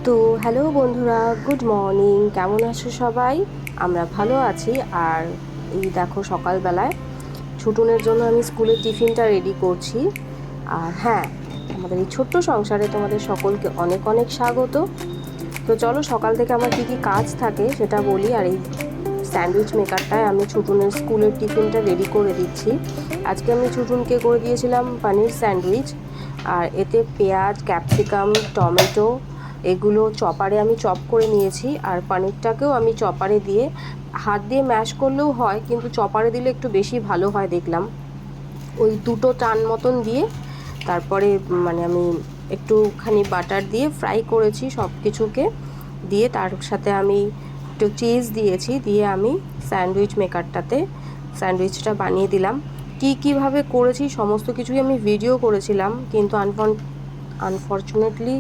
তো হ্যালো বন্ধুরা, good morning. কেমন আছো সবাই? আমরা ভালো আছি। আর এই দেখো সকালবেলায় ছুটুনের জন্য আমি স্কুলের টিফিনটা রেডি করছি। আর হ্যাঁ, আমাদের এই ছোট্ট সংসারে তোমাদের সকলকে অনেক অনেক স্বাগত। তো চলো সকাল থেকে আমার কী কী কাজ থাকে সেটা বলি। আর এই স্যান্ডউইচ মেকারটায় আমি ছুটুনের স্কুলের টিফিনটা রেডি করে দিচ্ছি। আজকে আমি ছুটুনকে করে দিয়েছিলাম পানির স্যান্ডউইচ। আর এতে পেঁয়াজ, ক্যাপসিকাম, টমেটো এগুলো চপারে আমি চপ করে নিয়েছি। আর পানিরটাকেও আমি চপারে দিয়ে, হাত দিয়ে ম্যাশ করলেও হয়, কিন্তু চপারে দিলে একটু বেশি ভালো হয় দেখলাম। ওই দুটো টান মতন দিয়ে তারপরে আমি একটুখানি বাটার দিয়ে ফ্রাই করেছি সব কিছুকে দিয়ে। তার সাথে আমি একটু চিজ দিয়েছি, দিয়ে আমি স্যান্ডউইচ মেকারটাতে স্যান্ডউইচটা বানিয়ে দিলাম। কীভাবে করেছি সমস্ত কিছুই আমি ভিডিও করেছিলাম, কিন্তু আনফর্চুনেটলি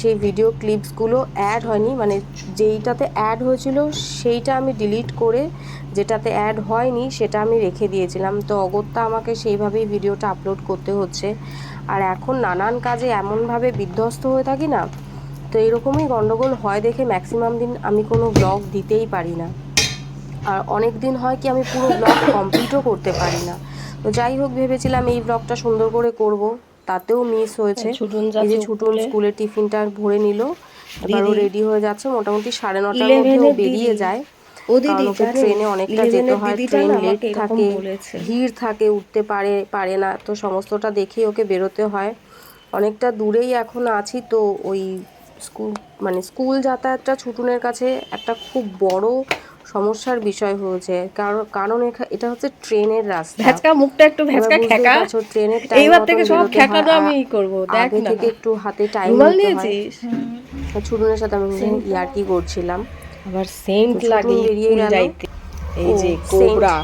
সেই ভিডিও ক্লিপসগুলো অ্যাড হয়নি। যেইটাতে অ্যাড হয়েছিল সেইটা আমি ডিলিট করে যেটাতে অ্যাড হয়নি সেটা আমি রেখে দিয়েছিলাম। তো অগত্যা আমাকে সেইভাবেই ভিডিওটা আপলোড করতে হচ্ছে। আর এখন নানান কাজে এমনভাবে বিধ্বস্ত হয়ে থাকি না, তো এরকমই গণ্ডগোল হয় দেখে ম্যাক্সিমাম দিন আমি কোনো ব্লগ দিতেই পারি না। আর অনেক দিন হয় কি আমি পুরো ব্লগ কমপ্লিটও করতে পারি না। তো যাই হোক, ভেবেছিলাম এই ব্লগটা সুন্দর করে করব, তাতেও মিস হয়েছে। এই যে ছুটুন স্কুলের টিফিনটা ভরে নিল, এবারও রেডি হয়ে যাচ্ছে। মোটামুটি 9:30টার মধ্যে ও বেরিয়ে যায়, কারণ ওকে ট্রেনে অনেকটা যেতে হয়। ট্রেন লেট থাকে, ভিড় থাকে, উঠতে পারে না, তো সমস্তটা দেখেই ওকে বেরোতে হয়। অনেকটা দূরেই এখন আছি, তো ওই স্কুল যাতায়াতটা ছুটুনের কাছে একটা খুব বড় সমস্যার বিষয় হয়েছে। কারণ এটা হচ্ছে ট্রেনের রাস্তা। ভ্যাচকা মুখটা একটু এবার ভ্যাচকা বুঝতেই খ্যাকা। পারছো, ট্রেনের টাইম এইবার মতন থেকে সব বেরোতে হয়। খ্যাকানো আমি করব, দেখ আগে না। থেকে একটু হাতে টাইম রুমাল নিতে হয়। নিয়েছিস? ছুটুনের সাথে আমি ইয়ার্কি করছিলাম। আবার তো সেন্ট ছুটুন লাগে বেরিয়ে স্কুল গেল। যাইতে। এই ও, যে সেন্ট কোবরা।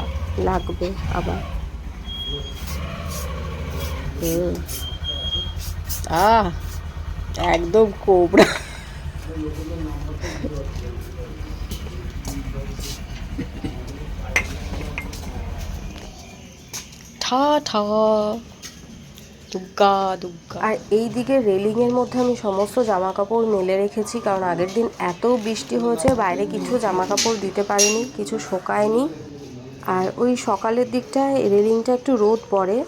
লাগবে আবার। আহ, একদম কোবরা। ঠা ঠা, দুগ্গা দুগ্গা। আর এই দিকে রেলিংয়ের মধ্যে আমি সমস্ত জামা কাপড় মেলে রেখেছি, কারণ আগের দিন এত বৃষ্টি হয়েছে, বাইরে কিছু জামা কাপড় দিতে পারিনি, কিছু শোকায়নি। আর ওই সকালের দিকটায় রেলিংটা একটু রোদ পড়ে,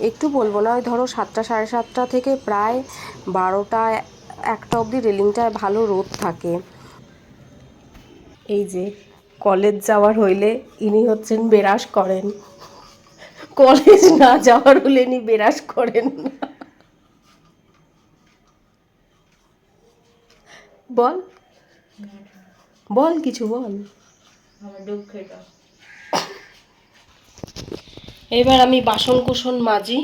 একটু বলবো না, ওই ধরো 7টা 7:30 থেকে প্রায় 12টা 1টা অবধি রেলিংটায় ভালো রোদ থাকে। এই যে কলেজ যাওয়ার হইলে ইনি হচ্ছেন বেরাস করেন, কলেজ না যাওয়ার হলে ইনি বেরাস করেন না। বল বল, কিছু বল। এবার আমি বাসন কুসন মাজি।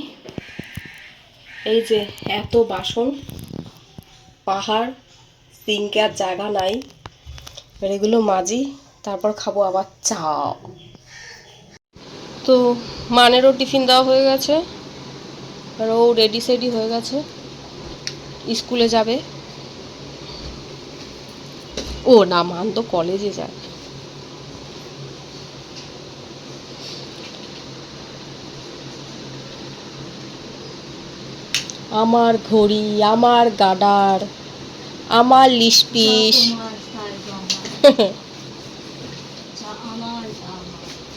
এই যে এত বাসন, পাহাড়, সিঙ্কে আর জায়গা নাই। এবার এগুলো মাজি, তারপর খাবো আবার চা। তো মানেরও টিফিন দেওয়া হয়ে গেছে, আর ও রেডি সেডি হয়ে গেছে, স্কুলে যাবে। ও না, মান তো কলেজে যায়। আমার ঘড়ি, আমার গাডার, আমার লিশপিস।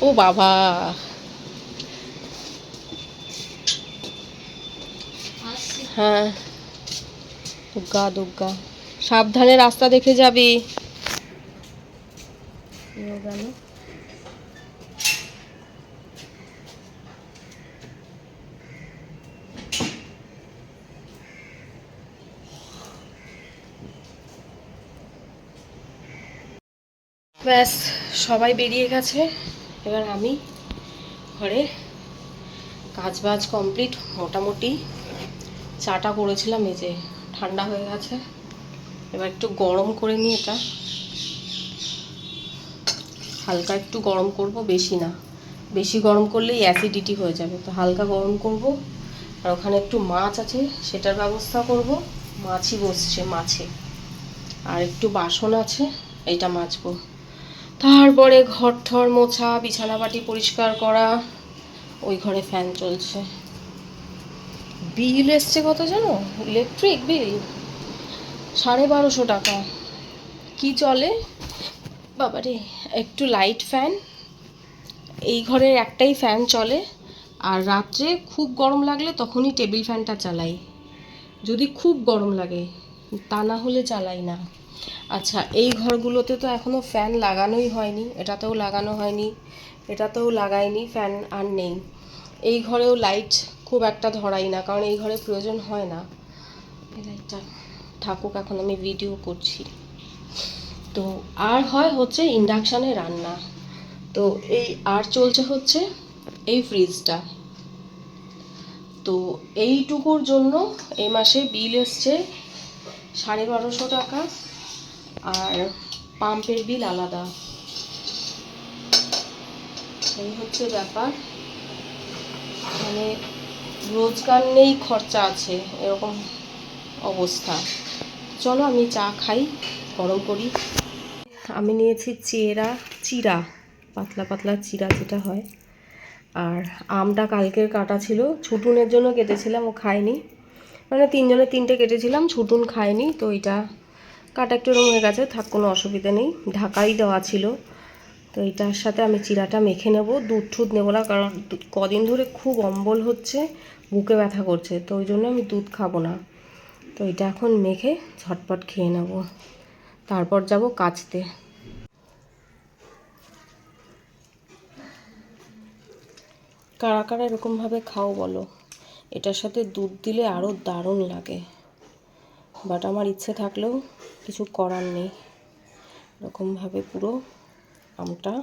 ও বাবা, হ্যাঁ, দুগ্গা দুগ্গা, সাবধানে রাস্তা দেখে যাবি। গেল। ব্যাস, সবাই বেরিয়ে গেছে। এবার আমি ঘরে কাজ বাজ কমপ্লিট মোটামুটি। চাটা করেছিলাম, এই যে ঠান্ডা হয়ে গেছে। এবার একটু গরম করে নিই, এটা হালকা একটু গরম করব, বেশি না। বেশি গরম করলেই অ্যাসিডিটি হয়ে যাবে, তো হালকা গরম করব। আর ওখানে একটু মাছ আছে, সেটার ব্যবস্থা করব। মাছই বসছে, মাছে। আর একটু বাসন আছে, এইটা মাজবো। তারপরে ঘর ঠর মোছা, বিছানাপাটি পরিষ্কার করা। ওই ঘরে ফ্যান চলছে। বিল এসছে কত জানো? ইলেকট্রিক বিল 1250 টাকা। কি চলে বাবারে, একটু লাইট ফ্যান, এই ঘরের একটাই ফ্যান চলে, আর রাত্রে খুব গরম লাগলে তখনই টেবিল ফ্যানটা চালাই, যদি খুব গরম লাগে, তা না হলে চালাই না। আচ্ছা, এই ঘরগুলোতে তো এখনও ফ্যান লাগানোই হয়নি, এটাতেও লাগানো হয়নি, এটাতেও লাগাইনি, ফ্যান আর নেই। এই ঘরেও লাইট খুব একটা ধরাই না, কারণ এই ঘরে প্রয়োজন হয় না। এই লাইটটা থাকুক, এখন আমি ভিডিও করছি। তো আর হয় হচ্ছে ইন্ডাকশানে রান্না। তো এই আর চলছে হচ্ছে এই ফ্রিজটা। তো এইটুকুর জন্য এই মাসে বিল এসছে 1250 টাকা, আর পাম্পের বিল আলাদা। এই হচ্ছে ব্যাপার, মানে রোজগার নেই, খরচা আছে, এরকম অবস্থা। চলো আমি চা খাই, গরম করি। আমি নিয়েছি চিরা, পাতলা পাতলা চিরা যেটা হয়। আর আমটা কালকের কাটা ছিল, ছুটুনের জন্য কেটেছিলাম, ও খায়নি, মানে তিনজনের তিনটে কেটেছিলাম, ছুটুন খায়নি, তো এটা কাটা একটু এরকম হয়ে গেছে, থাক, কোনো অসুবিধা নেই, ঢাকাই দেওয়া ছিল। তো এটার সাথে আমি চিরাটা মেখে নেব, দুধ ঠুধ নেবো না, কারণ কদিন ধরে খুব অম্বল হচ্ছে, বুকে ব্যথা করছে, তো ওই জন্য আমি দুধ খাবো না। তো এটা এখন মেখে ঝটপট খেয়ে নেব, তারপর যাব কাচতে। কারা কারা এরকমভাবে খাও বলো, এটার সাথে দুধ দিলে আরও দারুণ লাগে, বাট আমার ইচ্ছে থাকলেও কিছু করার নেই। এরকমভাবে পুরো আমটা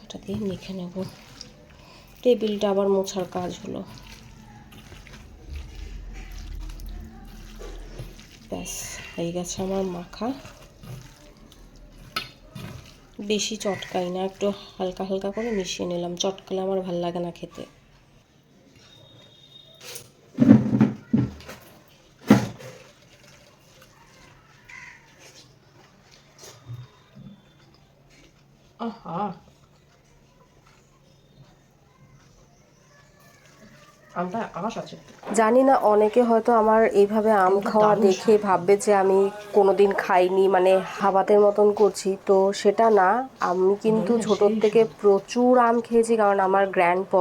এটা দিয়ে মেখে নেব। টেবিলটা আবার মোছার কাজ হলো। ব্যাস হয়ে গেছে আমার মাখা। বেশি চটকাই না, একটু হালকা হালকা করে মিশিয়ে নিলাম, চটকালে আমার ভাল লাগে না খেতে। আহা, আমটা আঁশ আছে। জানি না, অনেকে হয়তো আমার এইভাবে আম খাওয়া দেখে ভাববে যে আমি কোনোদিন খাইনি, মানে হাবাতের মতন করছি, তো সেটা না। আমি কিন্তু ছোটোর থেকে প্রচুর আম খেয়েছি, কারণ আমার গ্র্যান্ডপ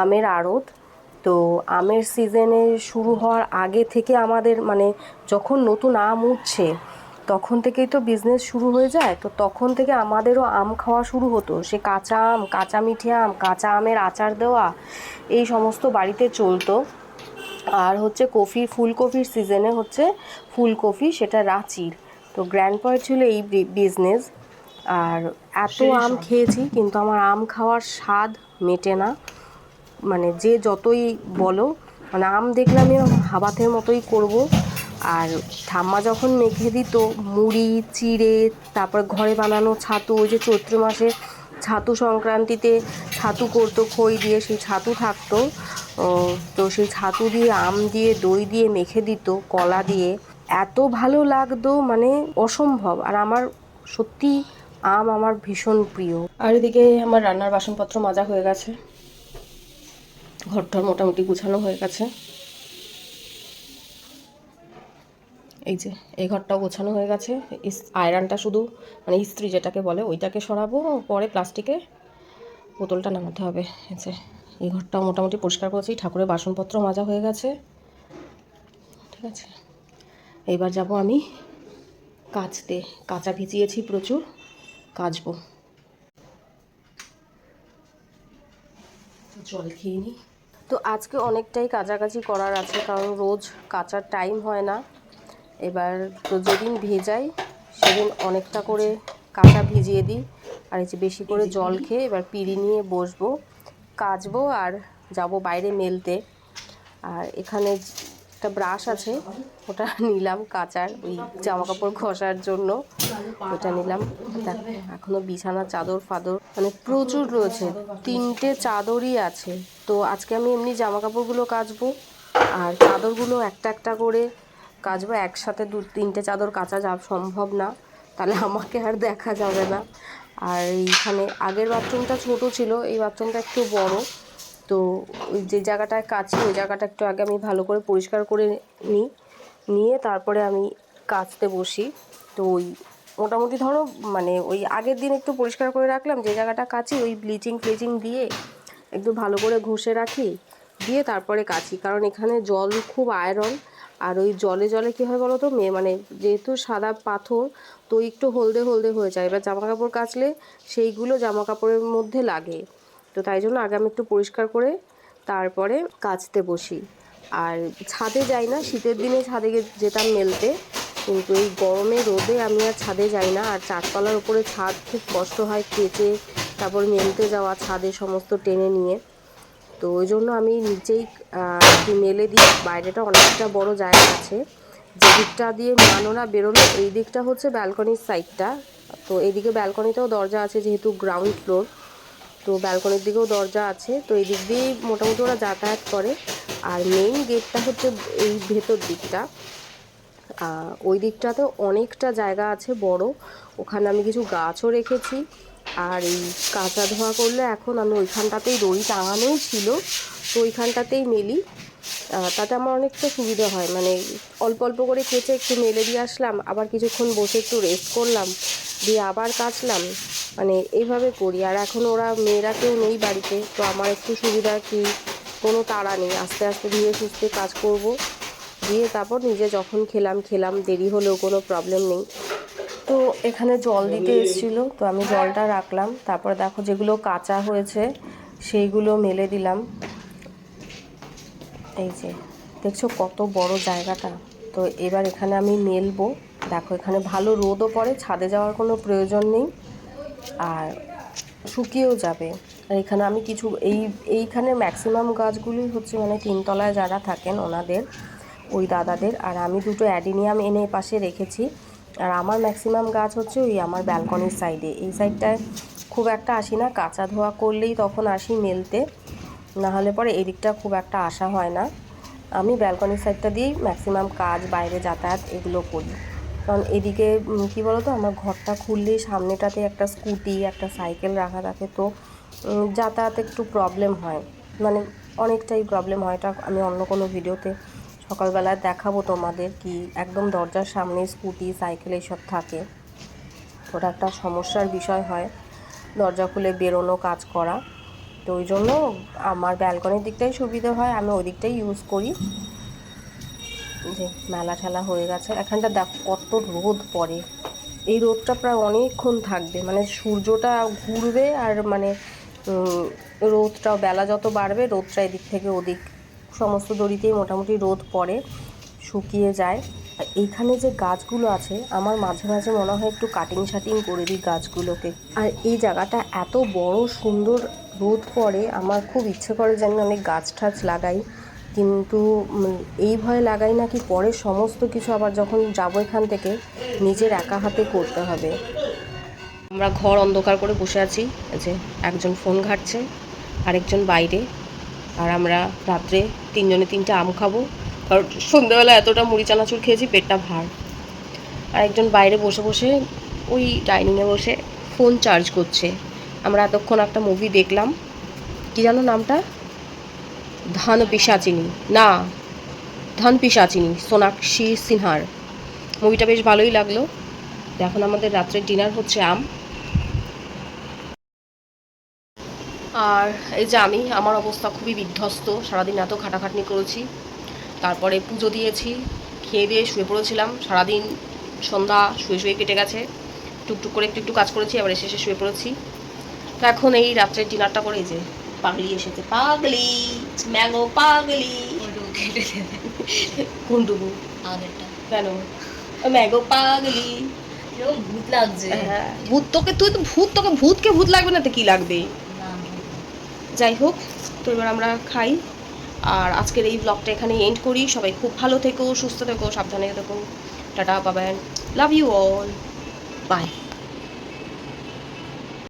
আমের আড়ত। তো আমের সিজনে শুরু হওয়ার আগে থেকে আমাদের, মানে যখন নতুন আম উঠছে তখন থেকেই তো বিজনেস শুরু হয়ে যায়, তো তখন থেকে আমাদেরও আম খাওয়া শুরু হতো। সে কাঁচা আম, কাঁচা মিঠে আম, কাঁচা আমের আচার দেওয়া, এই সমস্ত বাড়িতে চলতো। আর হচ্ছে ফুলকপির সিজনে হচ্ছে ফুলকপি, সেটা রাঁচির। তো গ্র্যান্ডপার ছিল এই বিজনেস। আর এত আম খেয়েছি, কিন্তু আমার আম খাওয়ার স্বাদ মেটে না, মানে যে যতই বলো, মানে আম দেখলে আমি হাবাতের মতোই করব। আর ঠাম্মা যখন মেখে দিত মুড়ি চিড়ে, তারপর ঘরে বানানো ছাতু, ওই যে চৈত্র মাসে ছাতু সংক্রান্তিতে ছাতু করতো খই দিয়ে, সেই ছাতু থাকতো, তো সেই ছাতু দিয়ে আম দিয়ে দই দিয়ে মেখে দিত, কলা দিয়ে, এত ভালো লাগতো, মানে অসম্ভব। আর আমার সত্যি আম আমার ভীষণ প্রিয়। আর এদিকে আমার রান্নার বাসনপত্র মাজা হয়ে গেছে, ঘরটার মোটামুটি গুছানো হয়ে গেছে। এই যে এই ঘরটাও গোছানো হয়ে গেছে, আয়রনটা শুধু, মানে ইস্ত্রি যেটাকে বলে, ওইটাকে সরাবো, পরে প্লাস্টিকে বোতলটা নামাতে হবে। এই যে এই ঘরটাও মোটামুটি পরিষ্কার করেছি, ঠাকুরের বাসনপত্র মাজা হয়ে গেছে, ঠিক আছে। এইবার যাব আমি কাচতে, কাঁচা ভিজিয়েছি প্রচুর, কাচবো। জল খেয়ে নিই। তো আজকে অনেকটাই কাচাকাচি করার আছে, কারণ রোজ কাচার টাইম হয় না। এবার তো যেদিন ভেজাই সেদিন অনেকটা করে কাঁচা ভিজিয়ে দিই, আর এই যে বেশি করে জল খেয়ে এবার পিঁড়ি নিয়ে বসবো, কাচবো আর যাব বাইরে মেলতে। আর এখানে একটা ব্রাশ আছে, ওটা নিলাম কাচার, ওই জামা কাপড় ঘষার জন্য, ওটা নিলাম। এখনও বিছানা চাদর ফাদর মানে প্রচুর রয়েছে, 3টে চাদরই আছে। তো আজকে আমি এমনি জামা কাপড়গুলো কাচবো, আর চাদরগুলো একটা একটা করে কাচবো, একসাথে 2-3টে চাদর কাচা যা সম্ভব না, তাহলে আমাকে আর দেখা যাবে না। আর এইখানে আগের বাথরুমটা ছোট ছিল, এই বাথরুমটা একটু বড়, তো ওই যে জায়গাটায় কাচি ওই জায়গাটা একটু আগে আমি ভালো করে পরিষ্কার করে নিয়ে তারপরে আমি কাচতে বসি। তো ওই মোটামুটি ধরো মানে ওই আগের দিন একটু পরিষ্কার করে রাখলাম, যে জায়গাটা কাচি ওই ব্লিচিং ফ্লিচিং দিয়ে একটু ভালো করে ঘষে রাখি, দিয়ে তারপরে কাচি। কারণ এখানে জল খুব আয়রন, আর ওই জলে জলে কী হয় বলো তো, মানে যেহেতু সাদা পাথর তো একটু হলদে হলদে হয়ে যায়, এবার জামা কাপড় কাচলে সেইগুলো জামা কাপড়ের মধ্যে লাগে। তো তাই জন্য আগে আমি একটু পরিষ্কার করে তারপরে কাচতে বসি। আর ছাদে যাই না, শীতের দিনে ছাদে যেতাম মেলতে, কিন্তু এই গরমে রোদে আমি আর ছাদে যাই না। আর চারতলার উপরে ছাদ, খুব কষ্ট হয় কেচে তারপর মেলতে যাওয়া, ছাদে সমস্ত টেনে নিয়ে। তো ওই জন্য আমি নিচেই মেলে দিই। বাইরেটা অনেকটা বড় জায়গা আছে, যে দিকটা দিয়ে মানোনা বেরোলো এই দিকটা হচ্ছে ব্যালকনির সাইডটা। তো এইদিকে ব্যালকনিতেও দরজা আছে, যেহেতু গ্রাউন্ড ফ্লোর, তো ব্যালকনির দিকেও দরজা আছে, তো এই দিক দিয়েই মোটামুটি ওরা যাতায়াত করে। আর মেইন গেটটা হচ্ছে এই ভেতর দিকটা, ওই দিকটাতে অনেকটা জায়গা আছে বড়, ওখানে আমি কিছু গাছও রেখেছি। আর এই কাঁচা ধোয়া করলে এখন আমি ওইখানটাতেই দড়ি টাঙানোই ছিল, তো ওইখানটাতেই মেলি। তাতে আমার অনেকটা সুবিধা হয়, মানে অল্প অল্প করে কেচে একটু মেলে দিয়ে আসলাম, আবার কিছুক্ষণ বসে একটু রেস্ট করলাম, দিয়ে আবার কাচলাম, মানে এইভাবে করি। আর এখন ওরা মেয়েরা কেউ নেই বাড়িতে, তো আমার একটু সুবিধা কি, কোনো তাড়া নেই, আস্তে আস্তে ধীরে সুস্থে কাজ করব, দিয়ে তারপর নিজে যখন খেলাম, দেরি হলেও কোনো প্রবলেম নেই। তো এখানে জল দিতে এসেছিলো, তো আমি জলটা রাখলাম, তারপর দেখো যেগুলো কাঁচা হয়েছে সেইগুলো মেলে দিলাম। এই যে দেখছো কত বড় জায়গাটা, তো এবার এখানে আমি মেলবো। দেখো এখানে ভালো রোদও পড়ে, ছাদে যাওয়ার কোনো প্রয়োজন নেই, আর শুকিয়েও যাবে। আর এখানে আমি কিছু এইখানে ম্যাক্সিমাম গাছগুলোই হচ্ছে মানে 3তলায় যারা থাকেন ওনাদের, ওই দাদাদের। আর আমি 2টো অ্যাডিনিয়াম এনে পাশে রেখেছি। আর আমার ম্যাক্সিমাম গাছ হচ্ছে ওই আমার ব্যালকনির সাইডে, এই সাইডটায় খুব একটা আসি না, কাঁচা ধোয়া করলেই তখন আসি মেলতে, নাহলে পরে এদিকটা খুব একটা আসা হয় না। আমি ব্যালকনির সাইডটা দিয়েই ম্যাক্সিমাম কাজ, বাইরে যাতায়াত এগুলো করি। কারণ এদিকে কী বলো তো, আমার ঘরটা খুললেই সামনেটাতে একটা স্কুটি একটা সাইকেল রাখা থাকে, তো যাতায়াত একটু প্রবলেম হয়, মানে অনেকটাই প্রবলেম হয়। এটা আমি অন্য কোনো ভিডিওতে সকালবেলায় দেখাবো তোমাদের, কি একদম দরজার সামনে স্কুটি সাইকেল এইসব থাকে, ওটা একটা সমস্যার বিষয় হয় দরজা খুলে বেরোনো কাজ করা। তো ওই জন্য আমার ব্যালকনির দিকটাই সুবিধা হয়, আমি ওই দিকটাই ইউজ করি। যে মেলা ঠেলা হয়ে গেছে এখানটা, দেখো কত রোদ পড়ে, এই রোদটা প্রায় অনেকক্ষণ থাকবে, মানে সূর্যটা ঘুরবে আর মানে রোদটাও বেলা যত বাড়বে রোদটা এদিক থেকে ওদিক সমস্ত দড়িতেই মোটামুটি রোদ পড়ে, শুকিয়ে যায়। আর এইখানে যে গাছগুলো আছে আমার মাঝে মাঝে মনে হয় একটু কাটিং শাটিং করে দিই গাছগুলোকে। আর এই জায়গাটা এত বড় সুন্দর, রোদ পড়ে, আমার খুব ইচ্ছে করে যে আমি অনেক গাছ ঠাছ লাগাই, কিন্তু এই ভয়ে লাগাই না কি পরে সমস্ত কিছু আবার যখন যাবো এখান থেকে নিজের একা হাতে করতে হবে। আমরা ঘর অন্ধকার করে বসে আছি, যে একজন ফোন ঘাঁটছে, আরেকজন বাইরে, আর আমরা রাত্রে 3জনে 3টে আম খাবো, কারণ সন্ধ্যেবেলা এতটা মুড়ি চানাচুর খেয়েছি, পেটটা ভার। আর একজন বাইরে বসে বসে ওই ডাইনিংয়ে বসে ফোন চার্জ করছে। আমরা এতক্ষণ একটা মুভি দেখলাম, কি জানো নামটা, ধন পিশাচিনী, না ধন পিশাচিনী, সোনাক্ষী সিনহার। মুভিটা বেশ ভালোই লাগলো। এখন আমাদের রাত্রের ডিনার হচ্ছে আম। আর এই যে আমার অবস্থা খুবই বিধ্বস্ত, সারাদিন এত খাটাখাটনি করেছি, তারপরে পুজো দিয়েছি, খেয়ে দিয়ে শুয়ে পড়েছিলাম, সারাদিন সন্ধ্যা শুয়ে শুয়ে কেটে গেছে, টুকটুক করে একটু কাজ করেছি, আবার এসে শুয়ে পড়েছি। তো এখন এই রাত্রের ডিনারটা করে, এই যে পাগলি এসেছে, পাগলি ম্যাঙ্গো পাগলি। কোনটুকু কেন ম্যাঙ্গো পাগলি, ভূত লাগছে। হ্যাঁ ভূত, তোকে ভূতকে ভূত লাগবে না তো কি লাগবে। যাই হোক, তো এবার আমরা খাই, আর আজকের এই ব্লগটা এখানে এন্ড করি। সবাই খুব ভালো থেকো, সুস্থ থেকো, সাবধানে থেকো, টাটা, bye bye, love you all, by.